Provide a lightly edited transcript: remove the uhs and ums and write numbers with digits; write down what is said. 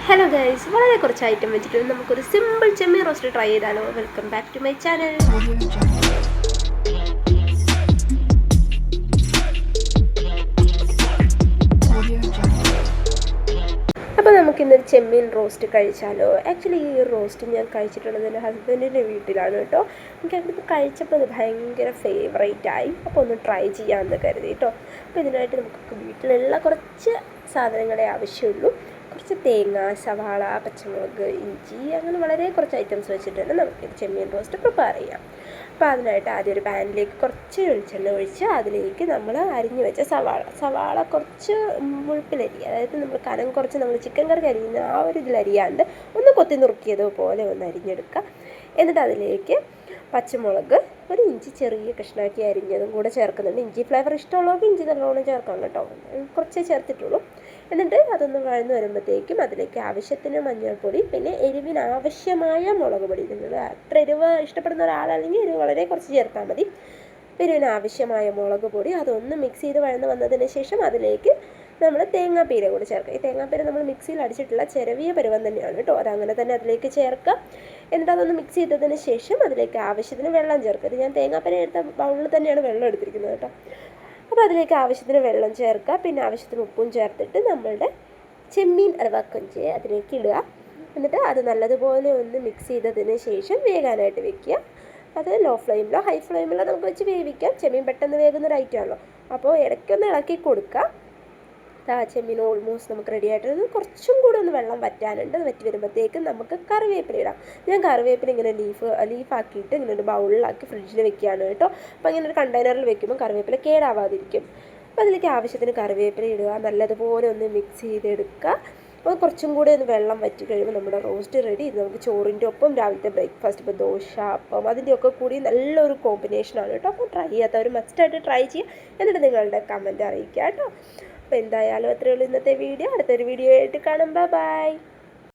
Hello guys, വളരെ കുറച്ച് item വെച്ചിട്ട് നമുക്കൊരു സിമ്പിൾ ചെമ്മീൻ റോസ്റ്റ് ട്രൈ ചെയ്താലോ. Welcome back to my channel. അപ്പോൾ നമുക്കിന്നൊരു ചെമ്മീൻ റോസ്റ്റ് കഴിച്ചാലോ. ആക്ച്വലി ഈ റോസ്റ്റ് ഞാൻ കഴിച്ചിട്ടുള്ളത് എൻ്റെ ഹസ്ബൻഡിൻ്റെ വീട്ടിലാണ് കേട്ടോ. എനിക്ക് അവിടുന്ന് കഴിച്ചപ്പോൾ അത് ഭയങ്കര ഫേവറേറ്റായി. അപ്പോൾ ഒന്ന് ട്രൈ ചെയ്യാമെന്ന് കരുതി കേട്ടോ. അപ്പോൾ ഇതിനായിട്ട് നമുക്ക് വീട്ടിലുള്ള കുറച്ച് സാധനങ്ങളെ ആവശ്യമുള്ളൂ. കുറച്ച് തേങ്ങ, സവാള, പച്ചമുളക്, ഇഞ്ചി, അങ്ങനെ വളരെ കുറച്ച് ഐറ്റംസ് വെച്ചിട്ട് നമുക്ക് ചെമ്മീൻ റോസ്റ്റ് പ്രിപ്പയർ ചെയ്യാം. അപ്പോൾ അതിനായിട്ട് ആദ്യം ഒരു പാനിലേക്ക് കുറച്ച് വെളിച്ചെണ്ണ ഒഴിച്ച് അതിലേക്ക് നമ്മൾ അരിഞ്ഞു വെച്ച സവാള കുറച്ച് മുഴുപ്പിലരിയുക, അതായത് നമ്മൾ കനം കുറച്ച് നമ്മൾ ചിക്കൻ കറി അരിയുന്ന ആ ഒരു ഇതിലരിയാണ്ട് ഒന്ന് കൊത്തി നുറുക്കിയതുപോലെ ഒന്ന് അരിഞ്ഞെടുക്കുക. എന്നിട്ട് അതിലേക്ക് പച്ചമുളക്, ഒരു ഇഞ്ചി ചെറിയ കഷ്ണാക്കി അരിഞ്ഞതും കൂടെ ചേർക്കുന്നുണ്ട്. ഇഞ്ചി ഫ്ലേവർ ഇഷ്ടമുള്ളവർക്ക് ഇഞ്ചി നല്ലോണം ചേർക്കാം കേട്ടോ, കുറച്ചേ ചേർത്തിട്ടുള്ളൂ. എന്നിട്ട് അതൊന്ന് വഴന്ന് വരുമ്പോഴത്തേക്കും അതിലേക്ക് ആവശ്യത്തിന് മഞ്ഞൾപ്പൊടി, പിന്നെ എരിവിന് ആവശ്യമായ മുളക് പൊടി. നിങ്ങൾ അത്ര എരിവ് ഇഷ്ടപ്പെടുന്ന ഒരാളല്ലെങ്കിൽ എരിവ് വളരെ കുറച്ച് ചേർത്താൽ മതി. എരിവിന് ആവശ്യമായ മുളക് പൊടി അതൊന്ന് മിക്സ് ചെയ്ത് വഴന്ന് വന്നതിന് ശേഷം അതിലേക്ക് നമ്മൾ തേങ്ങാപ്പീര കൂടി ചേർക്കുക. ഈ തേങ്ങാപ്പീര നമ്മൾ മിക്സിയിൽ അടിച്ചിട്ടുള്ള ചെറിയ പരുവം തന്നെയാണ് കേട്ടോ, അതങ്ങനെ തന്നെ അതിലേക്ക് ചേർക്കുക. എന്നിട്ട് അതൊന്ന് മിക്സ് ചെയ്തതിന് ശേഷം അതിലേക്ക് ആവശ്യത്തിന് വെള്ളം ചേർക്കുക. ഇത് ഞാൻ തേങ്ങാപ്പീര എടുത്ത ബൗളിൽ തന്നെയാണ് വെള്ളം എടുത്തിരിക്കുന്നത് കേട്ടോ. അപ്പോൾ അതിലേക്ക് ആവശ്യത്തിന് വെള്ളം ചേർക്കുക, പിന്നെ ആവശ്യത്തിന് ഉപ്പും ചേർത്തിട്ട് നമ്മളുടെ ചെമ്മീൻ അഥവാ കൊഞ്ച് അതിലേക്ക് ഇടുക. എന്നിട്ട് അത് നല്ലതുപോലെ ഒന്ന് മിക്സ് ചെയ്തതിന് ശേഷം വേകാനായിട്ട് വെക്കുക. അത് ലോ ഫ്ലെയിമിലോ ഹൈ ഫ്ലെയിമിലോ നമുക്ക് വെച്ച് വേവിക്കാം. ചെമ്മീൻ പെട്ടെന്ന് വേകുന്ന ഒരു ഐറ്റമാണല്ലോ, അപ്പോൾ ഇടയ്ക്കൊന്ന് ഇളക്കി കൊടുക്കുക. ചെമ്മീൻ ഓൾമോസ്റ്റ് നമുക്ക് റെഡി ആയിട്ടുണ്ട്. കുറച്ചും കൂടെ ഒന്ന് വെള്ളം വറ്റാനുണ്ട്. അത് വറ്റി വരുമ്പോഴത്തേക്കും നമുക്ക് കറിവേപ്പില ഇടാം. ഞാൻ കറിവേപ്പില ഇങ്ങനെ ലീഫാക്കിയിട്ട് ഇങ്ങനെ ഒരു ബൗളിലാക്കി ഫ്രിഡ്ജിൽ വെക്കുകയാണ് കേട്ടോ. അപ്പോൾ ഇങ്ങനെ ഒരു കണ്ടെയ്നറിൽ വെക്കുമ്പോൾ കറിവേപ്പില കേടാവാതിരിക്കും. അപ്പോൾ അതിലേക്ക് ആവശ്യത്തിന് കറിവേപ്പില ഇടുക, നല്ലതുപോലെ ഒന്ന് മിക്സ് ചെയ്തെടുക്കുക. അപ്പോൾ കുറച്ചും കൂടെ ഒന്ന് വെള്ളം വറ്റി കഴിയുമ്പോൾ നമ്മുടെ റോസ്റ്റ് റെഡി. ഇത് നമുക്ക് ചോറിൻ്റെ ഒപ്പം രാവിലത്തെ ബ്രേക്ക്ഫാസ്റ്റ്, ഇപ്പോൾ ദോശ, അപ്പം അതിൻ്റെയൊക്കെ കൂടി നല്ലൊരു കോമ്പിനേഷനാണ് കേട്ടോ. അപ്പോൾ ട്രൈ ചെയ്യാത്തവർ മസ്റ്റായിട്ട് ട്രൈ ചെയ്യുക. എന്നിട്ട് നിങ്ങളുടെ കമൻറ്റ് അറിയിക്കുക കേട്ടോ. അപ്പോൾ എന്തായാലും അത്രയേ ഉള്ളൂ ഇന്നത്തെ വീഡിയോ. അടുത്തൊരു വീഡിയോ ആയിട്ട് കാണാം. ബൈ.